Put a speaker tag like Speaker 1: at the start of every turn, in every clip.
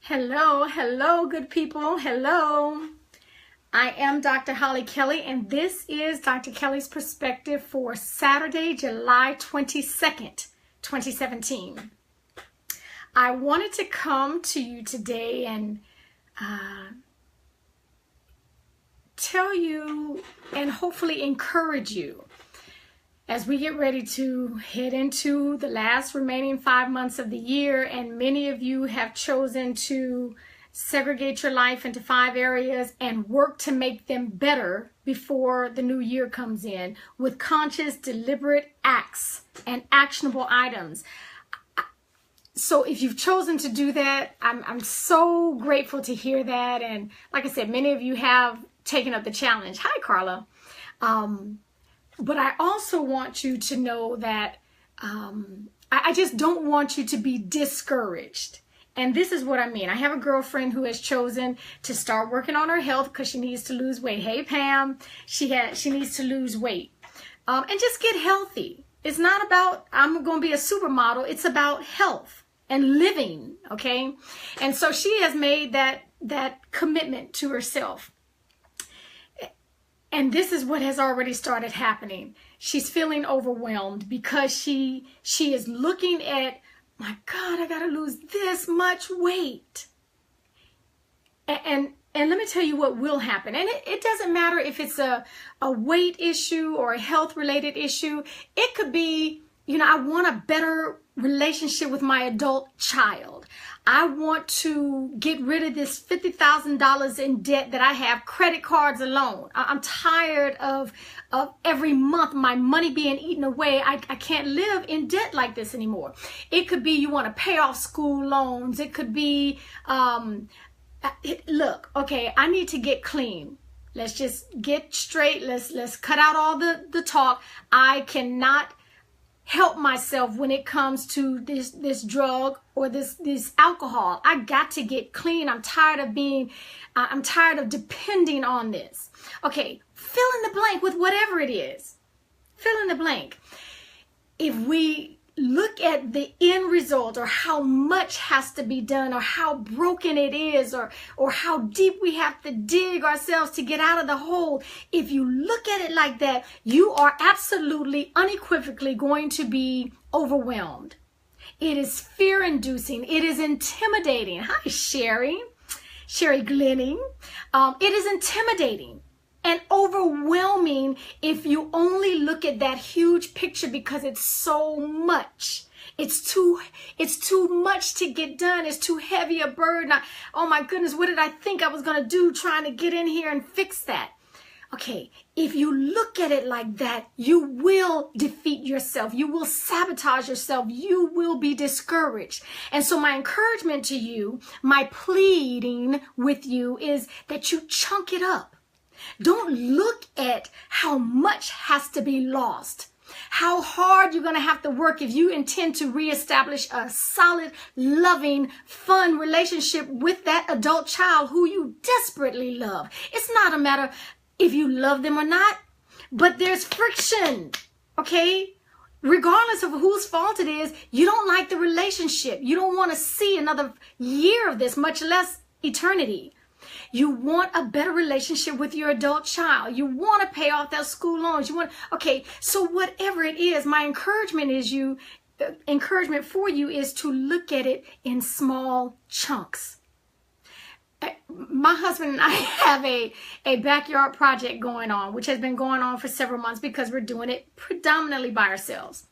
Speaker 1: Hello, hello, good people. Hello. I am Dr. Hollie Kelly, and this is Dr. Kelly's perspective for Saturday, July 22nd, 2017. I wanted to come to you today and tell you and hopefully encourage you as we get ready to head into the last remaining 5 months of the year, and many of you have chosen to segregate your life into 5 areas and work to make them better before the new year comes in with conscious, deliberate acts and actionable items. So if you've chosen to do that, I'm so grateful to hear that. And like I said, many of you have taken up the challenge. Hi, Carla. But I also want you to know that I just don't want you to be discouraged. And this is what I mean. I have a girlfriend who has chosen to start working on her health because she needs to lose weight. Hey, Pam, she needs to lose weight and just get healthy. It's not about I'm going to be a supermodel. It's about health and living, okay? And so she has made that commitment to herself. And this is what has already started happening. She's feeling overwhelmed because she is looking at, my God, I got to lose this much weight. And let me tell you what will happen. And it doesn't matter if it's a weight issue or a health-related issue. It could be, I want a better relationship with my adult child. I want to get rid of this $50,000 in debt that I have, credit cards alone. I'm tired of every month my money being eaten away. I can't live in debt like this anymore. It could be you want to pay off school loans. It could be, look, okay, I need to get clean. Let's just get straight. Let's cut out all the talk. I cannot help myself when it comes to this drug or this alcohol. I got to get clean. I'm tired of depending on this. Okay, fill in the blank with whatever it is. Fill in the blank. If we look at the end result, or how much has to be done, or how broken it is, or how deep we have to dig ourselves to get out of the hole, if you look at it like that, you are absolutely, unequivocally going to be overwhelmed. It is fear-inducing. It is intimidating. Hi, Sherry Glenning. It is intimidating and overwhelming if you only look at that huge picture, because it's so much. It's too much to get done. It's too heavy a burden. Oh my goodness, what did I think I was going to do trying to get in here and fix that? Okay, if you look at it like that, you will defeat yourself. You will sabotage yourself. You will be discouraged. And so my encouragement to you, my pleading with you, is that you chunk it up. Don't look at how much has to be lost, how hard you're going to have to work if you intend to reestablish a solid, loving, fun relationship with that adult child who you desperately love. It's not a matter if you love them or not, but there's friction, okay? Regardless of whose fault it is, you don't like the relationship. You don't want to see another year of this, much less eternity. You want a better relationship with your adult child. You want to pay off those school loans. Okay, so whatever it is, my encouragement for you is to look at it in small chunks. My husband and I have a backyard project going on, which has been going on for several months because we're doing it predominantly by ourselves.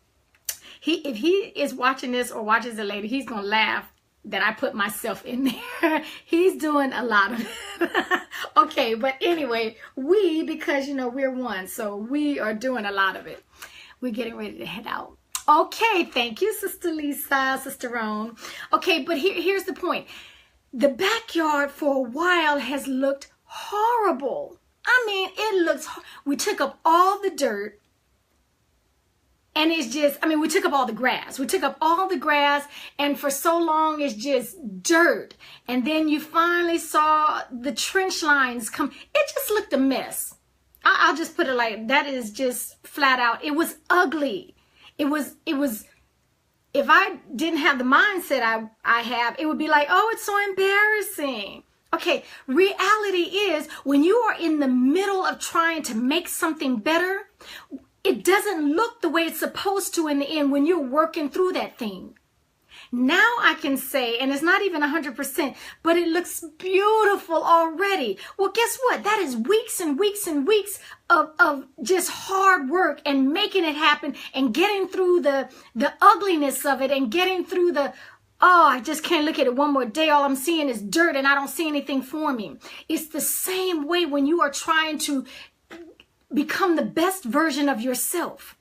Speaker 1: If he is watching this or watches it later, he's going to laugh that I put myself in there. He's doing a lot of it. Okay, but anyway, because we're one, so we are doing a lot of it. We're getting ready to head out. Okay, thank you, Sister Lisa, Sister Roan. Okay, but here's the point. The backyard for a while has looked horrible. I mean, we took up all the dirt. And it's just, we took up all the grass. We took up all the grass, and for so long, it's just dirt. And then you finally saw the trench lines come. It just looked a mess. I'll just put it like that. Is just flat out. It was ugly. It was if I didn't have the mindset I have, it would be like, oh, it's so embarrassing. Okay, reality is when you are in the middle of trying to make something better, it doesn't look the way it's supposed to in the end when you're working through that thing. Now I can say, and it's not even 100%, but it looks beautiful already. Well, guess what? That is weeks and weeks and weeks of just hard work and making it happen and getting through the ugliness of it and getting through the, oh, I just can't look at it one more day. All I'm seeing is dirt and I don't see anything for me. It's the same way when you are trying to become the best version of yourself.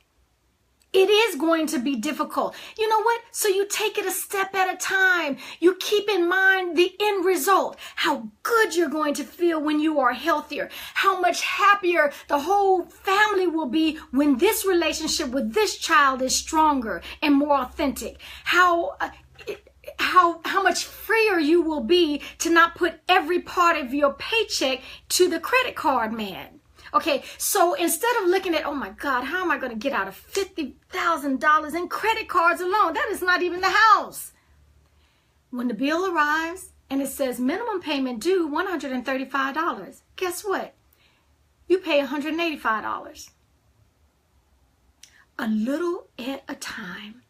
Speaker 1: It is going to be difficult. You know what? So you take it a step at a time. You keep in mind the end result, how good you're going to feel when you are healthier, how much happier the whole family will be when this relationship with this child is stronger and more authentic, how much freer you will be to not put every part of your paycheck to the credit card man. Okay, so instead of looking at, oh my God, how am I going to get out of $50,000 in credit cards alone? That is not even the house. When the bill arrives and it says minimum payment due $135, guess what? You pay $185. A little at a time.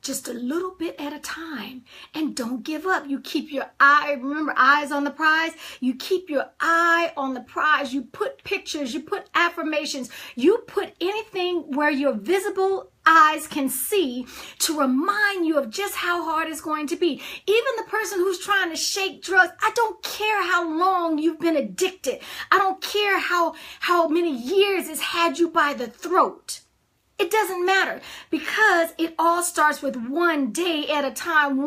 Speaker 1: Just a little bit at a time, and don't give up. You keep your eye, remember, eyes on the prize. You keep your eye on the prize. You put pictures, you put affirmations, you put anything where your visible eyes can see to remind you of just how hard it's going to be. Even the person who's trying to shake drugs, I don't care how long you've been addicted. I don't care how many years it's had you by the throat. It doesn't matter, because it all starts with one day at a time.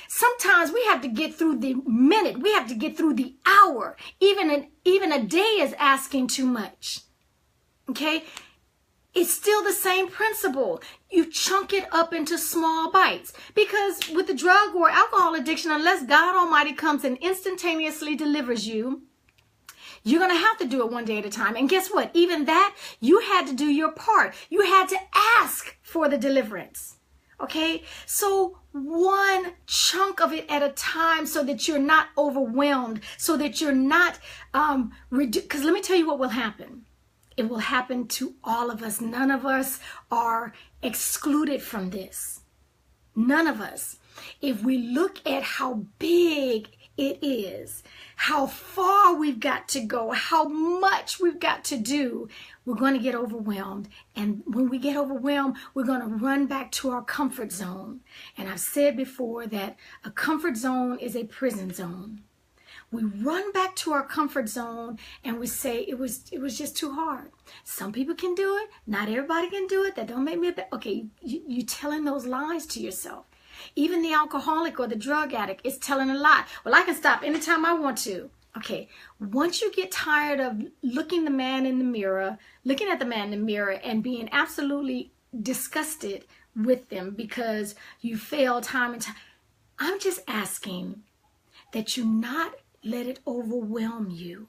Speaker 1: Sometimes we have to get through the minute. We have to get through the hour. Even a day is asking too much. Okay? It's still the same principle. You chunk it up into small bites, because with the drug or alcohol addiction, unless God Almighty comes and instantaneously delivers you, you're going to have to do it one day at a time. And guess what? Even that, you had to do your part. You had to ask for the deliverance. Okay? So one chunk of it at a time, so that you're not overwhelmed, so that you're not, because let me tell you what will happen. It will happen to all of us. None of us are excluded from this. None of us. If we look at how big it is, how far we've got to go, how much we've got to do, we're going to get overwhelmed. And when we get overwhelmed, we're going to run back to our comfort zone. And I've said before that a comfort zone is a prison zone. We run back to our comfort zone and we say it was just too hard. Some people can do it. Not everybody can do it. That don't make me okay. You're telling those lies to yourself. Even the alcoholic or the drug addict is telling a lie. Well, I can stop anytime I want to. Okay, once you get tired of looking at the man in the mirror and being absolutely disgusted with them because you fail time and time, I'm just asking that you not let it overwhelm you.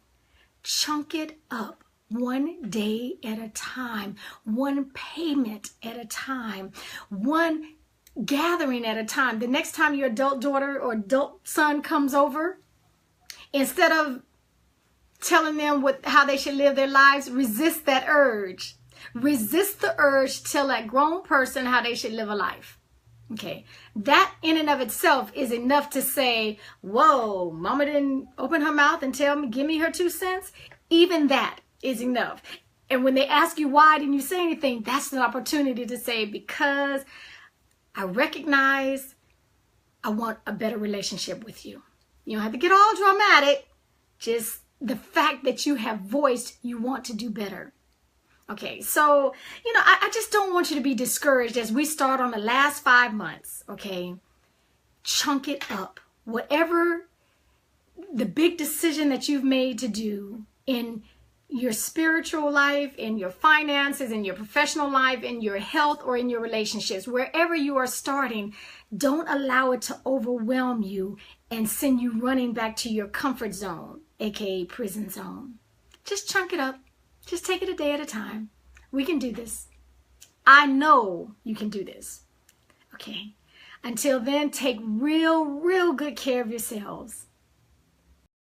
Speaker 1: Chunk it up. One day at a time, one payment at a time, one gathering at a time. The next time your adult daughter or adult son comes over, instead of telling them how they should live their lives, resist that urge. Resist the urge to tell that grown person how they should live a life. Okay, that in and of itself is enough to say, whoa, mama didn't open her mouth and tell me, give me her 2 cents. Even that is enough. And when they ask you why didn't you say anything, that's an opportunity to say, because I recognize I want a better relationship with you. You don't have to get all dramatic. Just the fact that you have voiced you want to do better. Okay, so, I just don't want you to be discouraged as we start on the last 5 months, okay? Chunk it up. Whatever the big decision that you've made to do in your spiritual life, in your finances, in your professional life, in your health, or in your relationships, wherever you are starting, don't allow it to overwhelm you and send you running back to your comfort zone, aka prison zone. Just chunk it up. Just take it a day at a time. We can do this. I know you can do this. Okay. Until then, take real good care of yourselves.